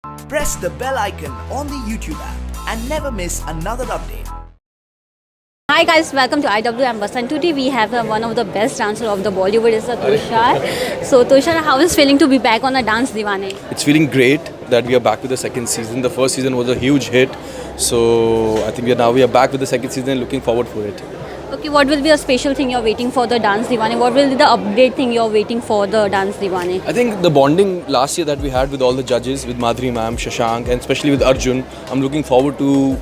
Press the bell icon on the YouTube app and never miss another update. Hi guys, welcome to IWM Bus, and today we have one of the best dancer of the Bollywood, is Tushar. So Tushar, how is feeling to be back on the Dance Deewane? It's feeling great that we are back with the second season. The first season was a huge hit, so I think we are back with the second season and looking forward for it. Okay, what will be a special thing you're waiting for the Dance Deewane? What will be the update thing you're waiting for the Dance Deewane? I think the bonding last year that we had with all the judges, with Madhuri ma'am, Shashank, and especially with Arjun, I'm looking forward to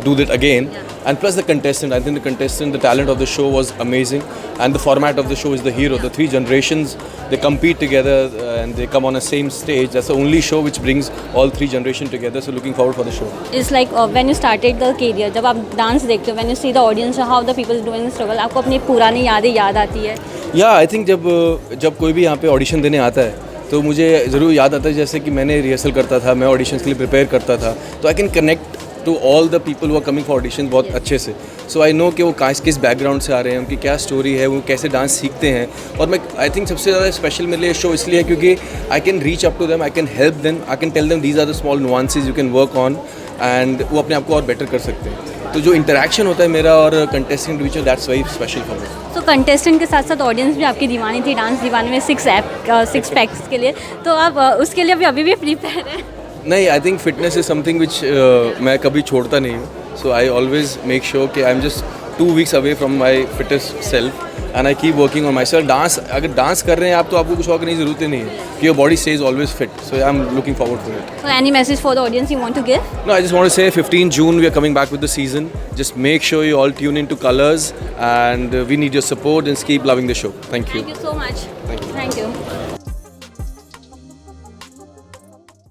do that again. Yeah. And plus the contestant, I think the talent of the show was amazing, and the format of the show is the hero. The three generations, they compete together and they come on a same stage. That's the only show which brings all three generations together. So looking forward for the show. It's like when you started the career, जब आप dance देखते हो, when you see the audience, how the people doing the struggle, आपको अपनी पुरानी यादें याद आती है? या आई थिंक जब कोई भी यहाँ पे ऑडिशन देने आता है तो मुझे ज़रूर याद आता है जैसे कि मैंने रिहर्सल करता था, मैं ऑडिशंस के लिए प्रिपेयर करता था, तो I can connect to all the people who are coming for audition बहुत अच्छे से. सो आई नो कि वो किस बैकग्राउंड से आ रहे हैं, उनकी क्या स्टोरी है, वो कैसे डांस सीखते हैं. और मैं आई थिंक सबसे ज़्यादा स्पेशल मेरे लिए शो इसलिए है क्योंकि I can reach up to them, I can help them, I can tell them these are the small nuances you can work on, and वो अपने आप को और बेटर कर सकते हैं. तो जो इंटरेक्शन होता है मेरा और कंटेस्टेंट के बीच में, that's very special for me. तो कंटेस्टेंट के साथ साथ ऑडियंस भी आपकी दीवानी थी डांस दीवाने में सिक्स पैक्स के लिए, तो आप उसके लिए अभी भी प्रिपेयर हैं? नहीं, I think fitness is something which मैं कभी छोड़ता नहीं हूँ. सो आई ऑलवेज मेक श्योर कि I am just 2 weeks away from my fittest self and I keep working on myself. अगर डांस कर रहे हैं आप तो आपको कुछ और करने की ज़रूरत ही नहीं है. Your body stays always fit. So I'm looking forward to it. So any message for the audience you want to give? No, I just want to say 15 June we are coming back with the season. Just make sure you all tune into Colors and we need your support and keep loving the show. Thank you. Thank you so much. Thank you. Thank you.